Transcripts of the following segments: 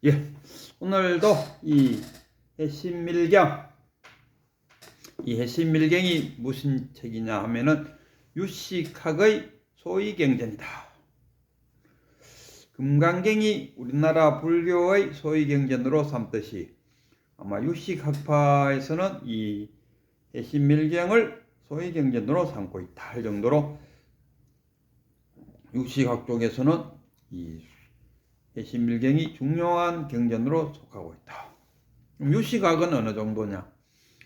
예, 오늘도 이 해신밀경, 이 해신밀경이 무슨 책이냐 하면은 유식학의 소위경전이다. 금강경이 우리나라 불교의 소위경전으로 삼듯이 아마 유식학파에서는 이 해신밀경을 소위경전으로 삼고 있다 할 정도로 유식학 쪽에서는 이 해신밀경이 중요한 경전으로 속하고 있다. 그럼 유식학은 어느 정도냐?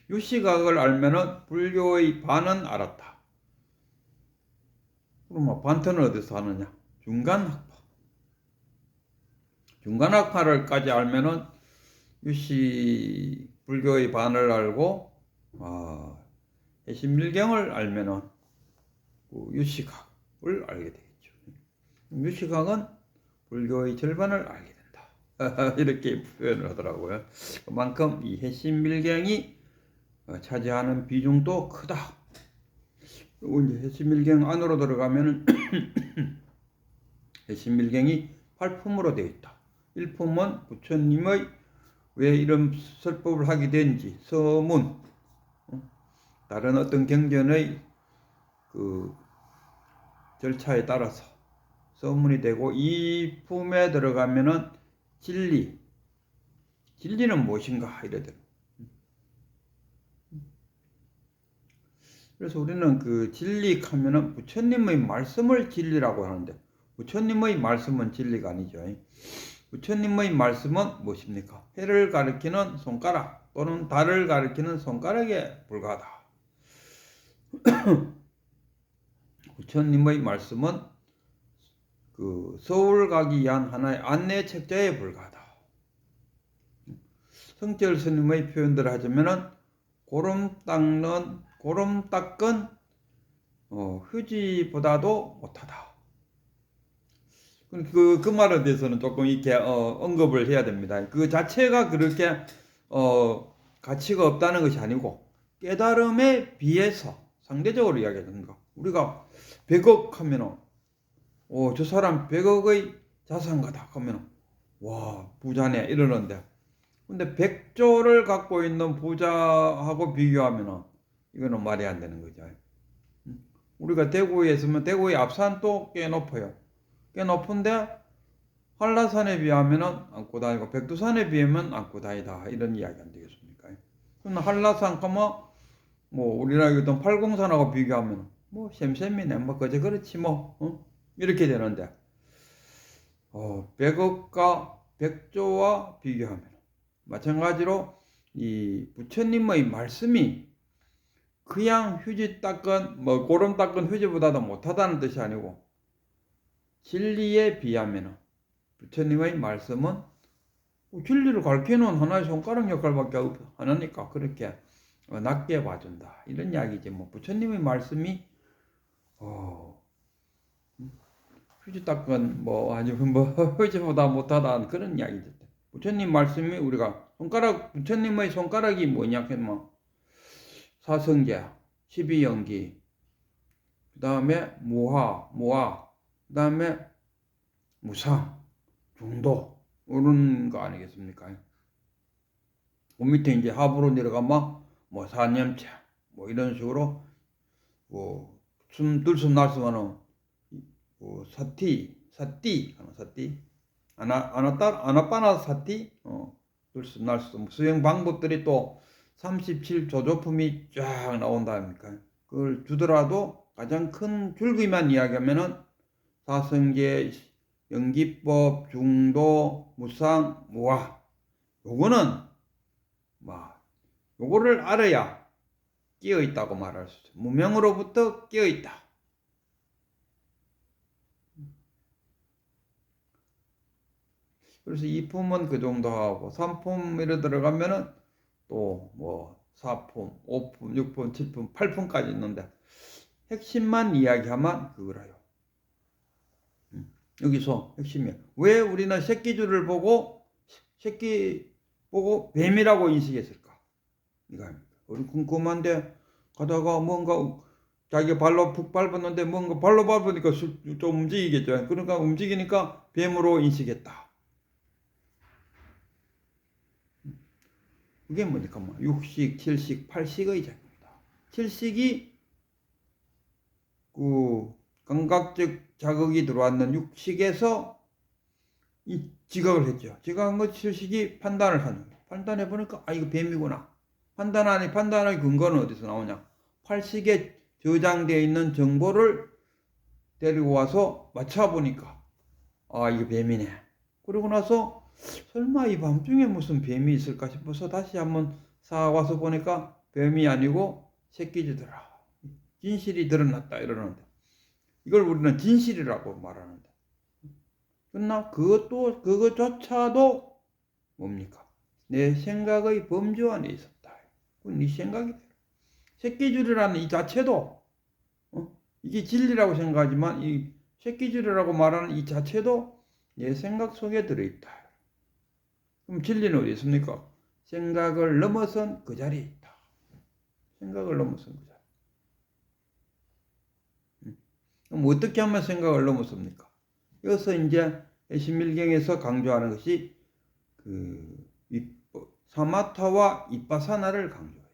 유식학을 알면은 불교의 반은 알았다. 그럼 반터는 어디서 하느냐? 중간학파. 중간학파를까지 알면은 유식 불교의 반을 알고 해신밀경을 알면은 유식학을 알게 되겠죠. 유식학은 불교의 절반을 알게 된다. 이렇게 표현을 하더라고요. 그만큼 이 해신밀경이 차지하는 비중도 크다. 그리고 이제 해신밀경 안으로 들어가면은 해신밀경이 8품으로 되어 있다. 1품은 부처님의 왜 이런 설법을 하게 된지 서문, 다른 어떤 경전의 그 절차에 따라서 서문이 되고, 이 품에 들어가면은 진리는 무엇인가 이래들. 그래서 우리는 그 진리 하면은 부처님의 말씀을 진리라고 하는데, 부처님의 말씀은 진리가 아니죠. 부처님의 말씀은 무엇입니까? 해를 가리키는 손가락 또는 달을 가리키는 손가락에 불과하다. 부처님의 말씀은 그 서울 가기 위한 하나의 안내 책자에 불과하다. 성철 스님의 표현들을 하자면은 고름 닦은 휴지보다도 못하다. 그 말에 대해서는 조금 이렇게 언급을 해야 됩니다. 그 자체가 그렇게 가치가 없다는 것이 아니고, 깨달음에 비해서 상대적으로 이야기하는 거. 우리가 100억 하면은 저 사람 100억의 자산가다 하면은 와, 부자네 이러는데, 근데 100조를 갖고 있는 부자하고 비교하면은 이거는 말이 안 되는 거죠. 우리가 대구에 있으면 대구의 앞산도 꽤 높아요. 꽤 높은데 한라산에 비하면은 안고 다니고 백두산에 비하면 안고 다니다, 이런 이야기 안 되겠습니까? 그럼 한라산 가면 뭐 우리나라 어떤 팔공산하고 비교하면 뭐 셈셈이네, 뭐 그저 그렇지 뭐 이렇게 되는데, 100억과 100조와 비교하면 마찬가지로 이 부처님의 말씀이 그냥 휴지 닦은 고름 닦은 휴지보다도 못하다는 뜻이 아니고, 진리에 비하면 부처님의 말씀은 진리를 가르치는 하나의 손가락 역할밖에 안 하니까 그렇게 낮게 봐준다, 이런 이야기지. 뭐 부처님의 말씀이 휴지 닦은 아니면 휴지보다 못하다, 그런 이야기죠. 부처님 말씀이 우리가 부처님의 손가락이 뭐냐 하면 사성계, 12연기, 그 다음에 무하, 그 다음에 무상, 중도, 이런 거 아니겠습니까? 그 밑에 이제 하부로 내려가면 사념체, 이런 식으로 숨 들숨 날숨하는 사티, 아나빠나 사티, 들숨 날숨, 수행 방법들이 또 37조조품이 쫙 나온다 아닙니까? 그걸 주더라도 가장 큰 줄기만 이야기하면은 사성계, 연기법, 중도, 무상, 무화, 요거를 알아야 끼어 있다고 말할 수 있죠. 무명으로부터 끼어 있다. 그래서 2품은 그 정도 하고 3품 이래 들어가면은 또 4품, 5품, 6품, 7품, 8품까지 있는데, 핵심만 이야기하면 그거라요. 여기서 핵심이야. 왜 우리는 새끼줄을 보고 뱀이라고 인식했을까? 이거입니다. 우리 궁금한데 가다가 뭔가 자기가 발로 푹 밟았는데 뭔가 발로 밟으니까 좀 움직이겠죠. 그러니까 움직이니까 뱀으로 인식했다. 그게 뭡니까? 뭐 육식, 칠식, 팔식의 자기입니다. 칠식이 그 감각적 자극이 들어왔는 육식에서 이 지각을 했죠. 지각한 것 칠식이 판단을 하는 거예요. 판단해 보니까 아 이거 뱀이구나. 판단의 근거는 어디서 나오냐? 팔식에 저장되어 있는 정보를 데리고 와서 맞춰보니까 아 이거 뱀이네. 그러고 나서 설마 이 밤중에 무슨 뱀이 있을까 싶어서 다시 한번 사와서 보니까 뱀이 아니고 새끼쥐더라. 진실이 드러났다 이러는데 이걸 우리는 진실이라고 말하는데 그러나 그것조차도 뭡니까? 내 생각의 범주 안에 있었다. 그건 네 생각이다. 새끼줄이라는 이 자체도 이게 진리라고 생각하지만 이 새끼줄이라고 말하는 이 자체도 내 생각 속에 들어있다. 그럼 진리는 어디 있습니까? 생각을 넘어선 그 자리에 있다. 생각을 넘어선 그 자리. 그럼 어떻게 하면 생각을 넘어섭니까? 여기서 이제 신밀경에서 강조하는 것이 그 사마타와 이빠사나를 강조해요.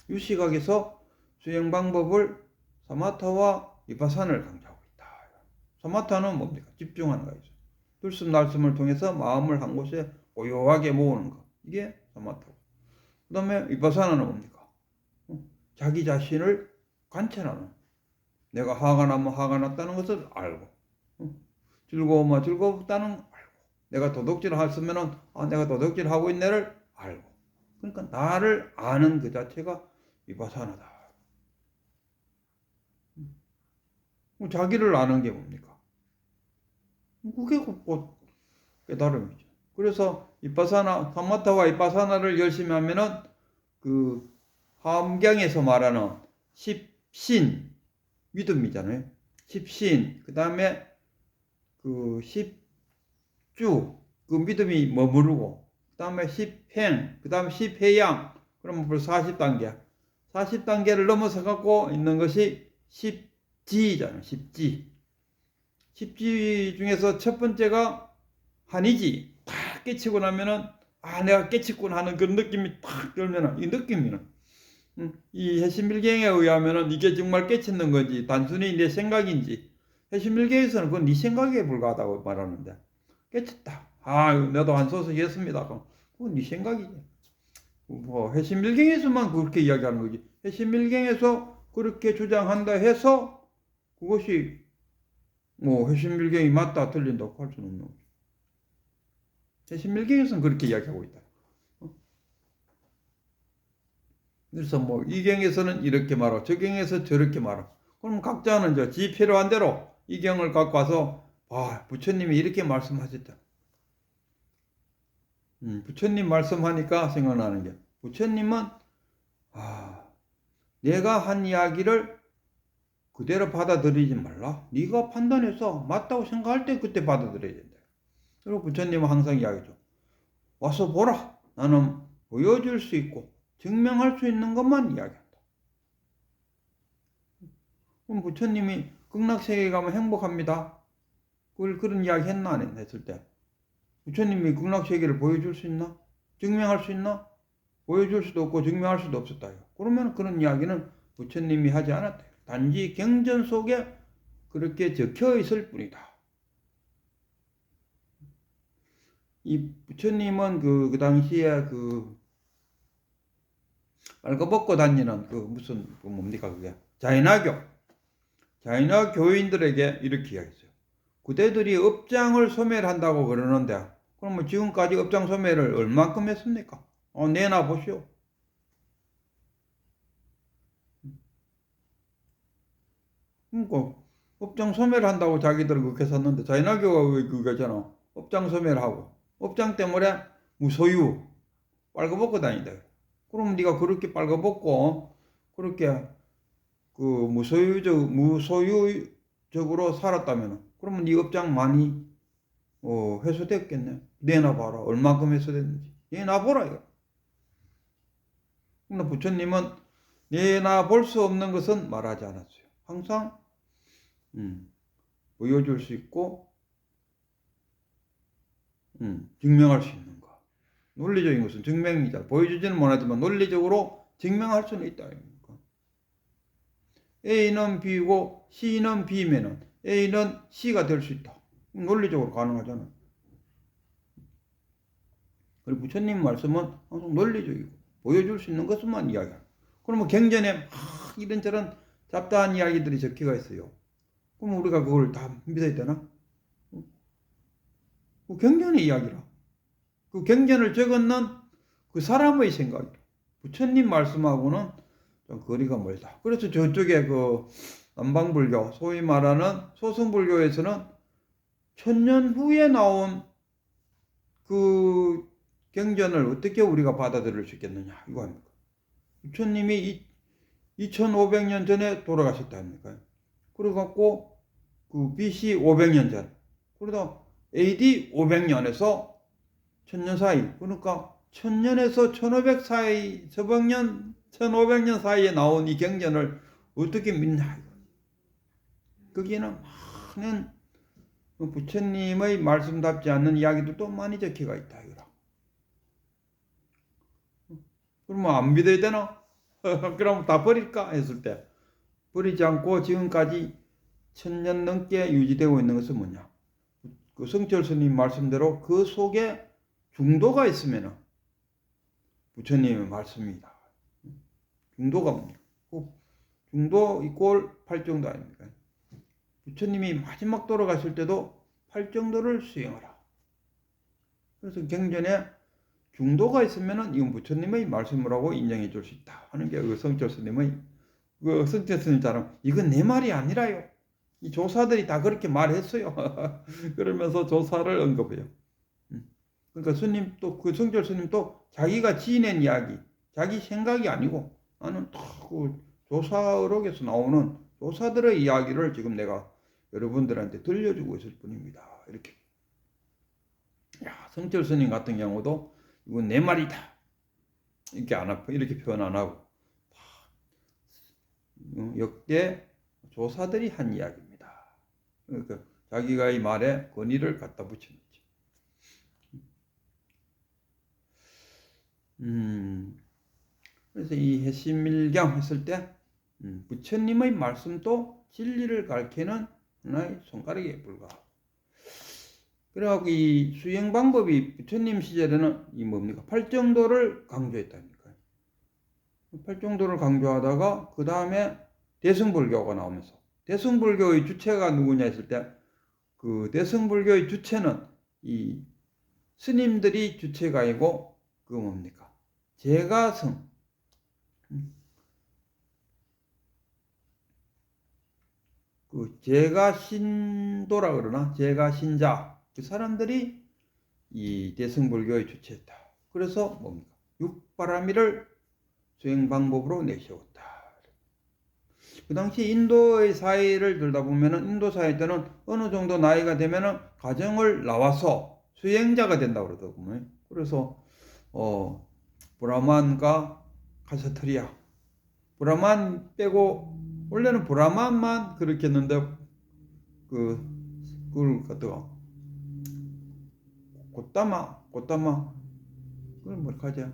유시각에서 수행 방법을 사마타와 이빠사나를 강조하고 있다. 사마타는 뭡니까? 집중하는 거죠. 들숨 날숨을 통해서 마음을 한 곳에 고요하게 모으는 것. 이게 사마타고. 그 다음에 이빠사나는 뭡니까? 자기 자신을 관찰하는. 내가 화가 나면 화가 났다는 것을 알고, 즐거우면 즐겁다는 알고, 내가 도둑질 했으면은 내가 도둑질 하고 있네를 알고. 그러니까 나를 아는 그 자체가 위파사나다. 자기를 아는 게 뭡니까? 그게 곧 깨달음이죠. 그래서 이빠사나 사마타와 이빠사나를 열심히 하면은 그 함경에서 말하는 십신 믿음이잖아요. 십신 그 다음에 그 십주 그 믿음이 머무르고 그 다음에 십행 그 다음에 십회양 그러면 벌써 40단계 40단계를 넘어서 갖고 있는 것이 십지잖아요. 십지 중에서 첫 번째가 한이지. 탁 깨치고 나면은 내가 깨쳤구나 하는 그런 느낌이 탁 들면은 이 느낌이는 이 해심밀경에 의하면은 이게 정말 깨쳤는 건지 단순히 내 생각인지 해심밀경에서는 그건 네 생각에 불과하다고 말하는데 깨쳤다. 나도 한 소설 했습니다. 그건 네 생각이지. 뭐 해심밀경에서만 그렇게 이야기하는 거지. 해심밀경에서 그렇게 주장한다 해서 그것이 뭐 해심밀경이 맞다 틀린다고 할 수는 없는 거죠. 해심밀경에서는 그렇게 이야기하고 있다. 그래서 뭐 이 경에서는 이렇게 말하고 저 경에서 저렇게 말하고 그럼 각자는 지 필요한 대로 이 경을 갖고 와서 부처님이 이렇게 말씀하셨다. 부처님 말씀하니까 생각나는 게 부처님은 내가 한 이야기를 그대로 받아들이지 말라. 네가 판단해서 맞다고 생각할 때 그때 받아들여야 된다. 그리고 부처님은 항상 이야기죠. 와서 보라. 나는 보여줄 수 있고 증명할 수 있는 것만 이야기한다. 그럼 부처님이 극락세계에 가면 행복합니다. 그런 이야기 했나 안 했을 때 부처님이 극락세계를 보여줄 수 있나? 증명할 수 있나? 보여줄 수도 없고 증명할 수도 없었다. 그러면 그런 이야기는 부처님이 하지 않았다. 단지 경전 속에 그렇게 적혀 있을 뿐이다. 이 부처님은 그 당시에 빨가벗고 다니는 무슨 뭡니까 그게 자이나 교인들에게 이렇게 이야기했어요. 그대들이 업장을 소멸한다고 그러는데 그러면 지금까지 업장 소멸을 얼만큼 했습니까? 내놔 보시오. 그러니까 업장 소멸한다고 자기들은 그렇게 샀는데 자이나교가 왜 그거잖아. 업장 소멸하고 업장 때문에 무소유 빨가벗고 다닌다. 그럼 네가 그렇게 빨가벗고 그렇게 무소유적으로 살았다면 그러면 네 업장 많이 회수됐겠네. 내놔봐라. 얼마큼 회수됐는지. 내놔보라 이거. 그러나 부처님은 내놔볼 수 없는 것은 말하지 않았어요. 항상 보여줄 수 있고 증명할 수 있는 거. 논리적인 것은 증명이다. 보여주지는 못하지만 논리적으로 증명할 수는 있다. A는 B고 C는 B면은 A는 C가 될 수 있다. 논리적으로 가능하잖아. 그리고 부처님 말씀은 항상 논리적이고 보여줄 수 있는 것만 이야기하는. 그러면 경전에 이런저런 잡다한 이야기들이 적혀가 있어요. 그럼 우리가 그걸 다 믿어야 되나? 그 경전의 이야기라. 그 경전을 적었는 그 사람의 생각. 부처님 말씀하고는 좀 거리가 멀다. 그래서 저쪽에 그 남방불교, 소위 말하는 소승불교에서는 1000년 후에 나온 그 경전을 어떻게 우리가 받아들일 수 있겠느냐 이거 합니까? 부처님이 2500년 전에 돌아가셨다 합니까? 그래갖고 그 BC 500년 전, 그러다 AD 500년에서 1000년 사이, 그러니까 1000년에서 1500 사이, 1500년 사이에 나온 이 경전을 어떻게 믿냐? 거기에는 많은 부처님의 말씀답지 않는 이야기들도 많이 적혀가 있다. 그러면 안 믿어야 되나? 그럼 다 버릴까? 했을 때 버리지 않고 지금까지 1000년 넘게 유지되고 있는 것은 뭐냐? 그 성철 스님 말씀대로 그 속에 중도가 있으면 부처님의 말씀이다. 중도가 뭡니까? 중도 이꼴 팔정도 아닙니까? 부처님이 마지막 돌아가실 때도 팔정도를 수행하라. 그래서 경전에 중도가 있으면 이건 부처님의 말씀이라고 인정해 줄 수 있다 하는 게 그 성철 스님의, 그 성철 스님처럼 이건 내 말이 아니라요. 이 조사들이 다 그렇게 말했어요. 그러면서 조사를 언급해요. 그러니까 스님 또 그 성철 스님 또 자기가 지낸 이야기, 자기 생각이 아니고 나는 그 조사록에서 나오는 조사들의 이야기를 지금 내가 여러분들한테 들려주고 있을 뿐입니다. 이렇게. 야, 성철 스님 같은 경우도 이건 내 말이다. 이렇게 표현 안 하고 역대 조사들이 한 이야기입니다. 그러니까 자기가 이 말에 권위를 갖다 붙인 거지. 그래서 이 해심일경 했을 때 부처님의 말씀도 진리를 가르치는 하나의 손가락에 불과하고, 그래갖고 이 수행 방법이 부처님 시절에는 이 뭡니까? 팔정도를 강조했다니까요. 팔정도를 강조하다가 그 다음에 대승불교가 나오면서 대승불교의 주체가 누구냐 했을 때 그 대승불교의 주체는 이 스님들이 주체가 아니고 그 뭡니까? 제가성, 그 제가신도라 그러나 제가신자, 그 사람들이 이 대승불교의 주체였다. 그래서 뭡니까? 육바라밀을 수행 방법으로 내세웠다. 그 당시 인도의 사회를 들다 보면은 인도 사회 때는 어느 정도 나이가 되면은 가정을 나와서 수행자가 된다고 그러더군요. 그래서 브라만과 카사트리아, 브라만 빼고 원래는 브라만만 그렇게 했는데 그걸 갖다가 고따마 그걸 뭐라 하지?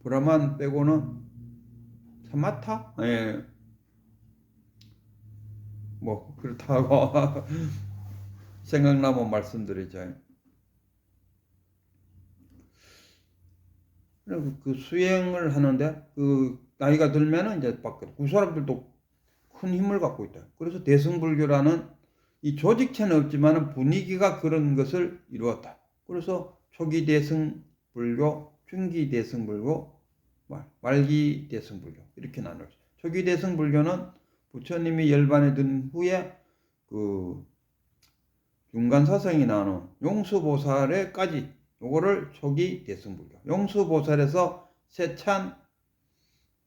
브라만 빼고는 사마타? 예. 뭐 그렇다고 생각나면 말씀드리죠. 그 수행을 하는데 그 나이가 들면은 이제 바뀌어. 그 사람들도 큰 힘을 갖고 있다. 그래서 대승불교라는 이 조직체는 없지만 분위기가 그런 것을 이루었다. 그래서 초기 대승불교, 중기 대승불교, 말기 대승불교 이렇게 나누어요. 초기 대승불교는 부처님이 열반에 든 후에 그 중간사성이 나오는 용수보살에까지 요거를 초기 대승불교, 용수보살에서 세찬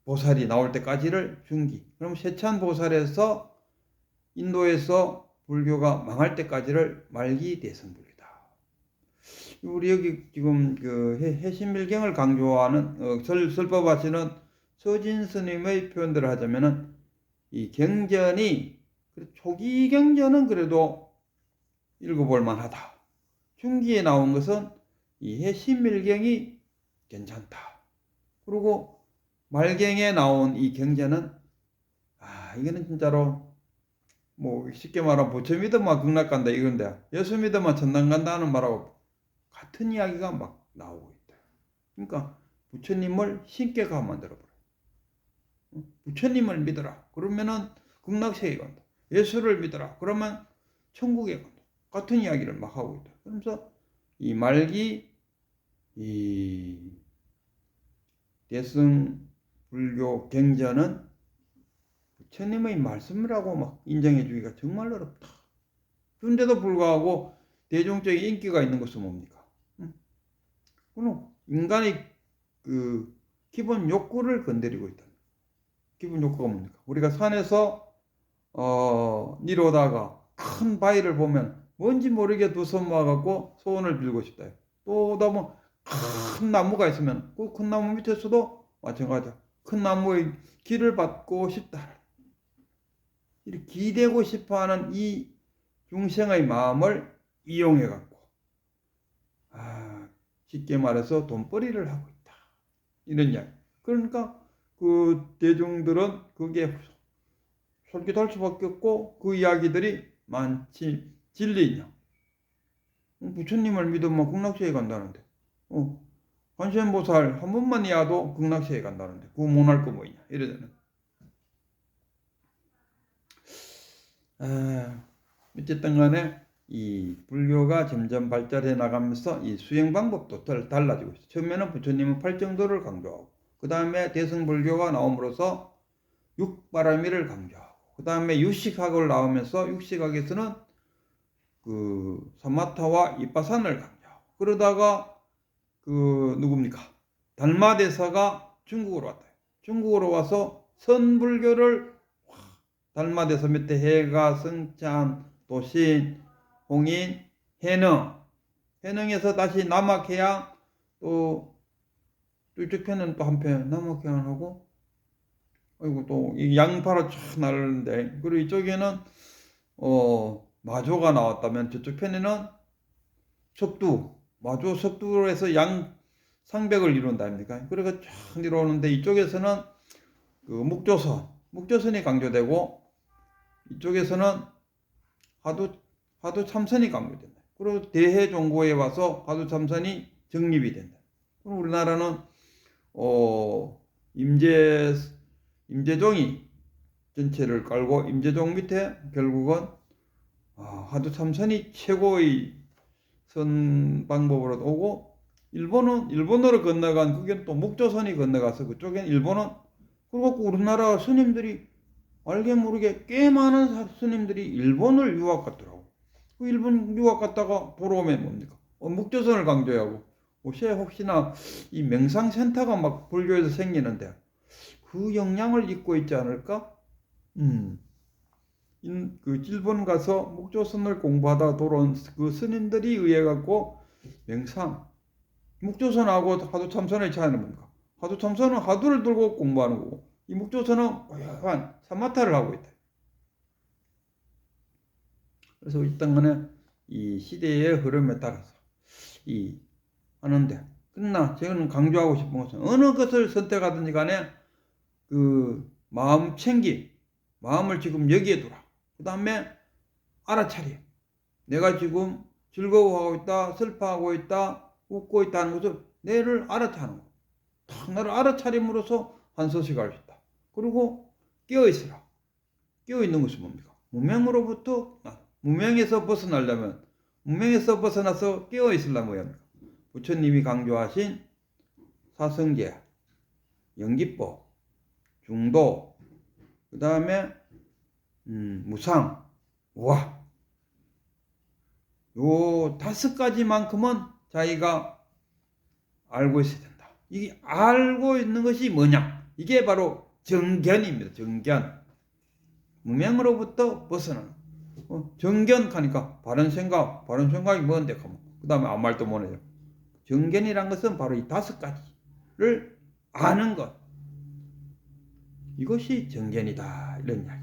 보살이 나올 때까지를 중기, 그럼 세찬 보살에서 인도에서 불교가 망할 때까지를 말기 대승불교다. 우리 여기 지금 그 해심일경을 강조하는 설법하시는 서진 스님의 표현들을 하자면은 이 경전이 초기 경전은 그래도 읽어볼 만하다. 중기에 나온 것은 이 해심밀경이 괜찮다. 그리고 말경에 나온 이 경제는 이거는 진짜로 뭐 쉽게 말하면 부처 믿으면 극락 간다 이건데 예수 믿으면 천당 간다는 말하고 같은 이야기가 막 나오고 있다. 그러니까 부처님을 신께가 만들어버려. 부처님을 믿어라. 그러면은 극락세계 간다. 예수를 믿어라. 그러면 천국에 간다. 같은 이야기를 막 하고 있다. 그러면서 이 말기 이 대승불교 경전은 부처님의 말씀이라고 막 인정해주기가 정말 어렵다. 그런데도 불구하고 대중적인 인기가 있는 것은 뭡니까? 그는 인간의 그 기본 욕구를 건드리고 있다. 기본 욕구가 뭡니까? 우리가 산에서 내려오다가 큰 바위를 보면 뭔지 모르게 두 손 모아갖고 소원을 빌고 싶다. 또 뭐 큰 나무가 있으면 그 큰 나무 밑에서도 마찬가지야. 큰 나무의 길을 받고 싶다. 이렇게 기대고 싶어하는 이 중생의 마음을 이용해갖고 쉽게 말해서 돈벌이를 하고 있다. 이런 이야기. 그러니까 그 대중들은 그게 솔깃할 수밖에 없고 그 이야기들이 많지 진리냐. 부처님을 믿으면 극락세계 간다는데 관세음보살 한 번만 이야도 극락세계 간다는데 그거 못할 거 뭐냐 이러잖아. 어쨌든 간에 이 불교가 점점 발달해 나가면서 이 수행 방법도 달라지고 있어요. 처음에는 부처님은 팔정도를 강조하고 그 다음에 대승불교가 나옴으로써 육바라미를 강조하고 그 다음에 유식학을 나오면서 유식학에서는 그 사마타와 이빠산을 강조하고 그러다가 그 누굽니까? 달마대사가 중국으로 왔다. 중국으로 와서 선불교를 달마대사 밑에 해가, 성찬, 도신, 홍인, 해능에서 다시 남악해양 또 이쪽 편은 또 한편 남악해양하고 아이고 또 이 양파로 쫙 나르는데 그리고 이쪽에는 마조가 나왔다면 저쪽 편에는 석두 마조 석두로 해서 양 상백을 이룬다 아닙니까? 그래서 쫙 내려오는데 이쪽에서는 그 묵조선이 강조되고 이쪽에서는 화두 참선이 강조된다. 그리고 대해종고에 와서 화두 참선이 정립이 된다. 그럼 우리나라는 임재종이 전체를 깔고 임재종 밑에 결국은 화두 참선이 최고의 선 방법으로 오고 일본어로 건너간 그게 또 묵조선이 건너가서 그쪽엔 일본어 그리고 우리나라 스님들이 알게 모르게 꽤 많은 스님들이 일본을 유학 갔더라고. 그 일본 유학 갔다가 보러 오면 뭡니까? 묵조선을 강조하고 혹시나 이 명상센터가 막 불교에서 생기는데 그 영향을 입고 있지 않을까? 그 일본 가서 묵조선을 공부하다 돌아온 그 스님들이 의해 갖고 묵조선하고 화두 참선의 차이는 뭡니까? 화두 참선은 화두를 들고 공부하는 거고 이 묵조선은 고요한 사마타를 하고 있다. 그래서 일단 간에 이 시대의 흐름에 따라서 하는데 그러나 저는 강조하고 싶은 것은 어느 것을 선택하든지 간에 그 마음 챙김 마음을 지금 여기에 두라. 그 다음에 알아차림. 내가 지금 즐거워하고 있다, 슬퍼하고 있다, 웃고 있다는 것을 내를 알아차는 거. 딱 나를 알아차림으로써 한서식 할 수 있다. 그리고 깨어있으라. 깨어있는 것이 뭡니까? 무명으로부터 무명에서 벗어나려면 무명에서 벗어나서 깨어있으려면 뭐야? 부처님이 강조하신 사성제, 연기법, 중도, 그 다음에 무상, 우화 요 5가지만큼은 자기가 알고 있어야 된다. 이게 알고 있는 것이 뭐냐? 이게 바로 정견입니다. 정견. 무명으로부터 벗어나는. 정견하니까 바른 생각이 뭔데? 그 다음에 아무 말도 못해요. 정견이란 것은 바로 이 5가지를 아는 것. 이것이 정견이다. 이런 이야기.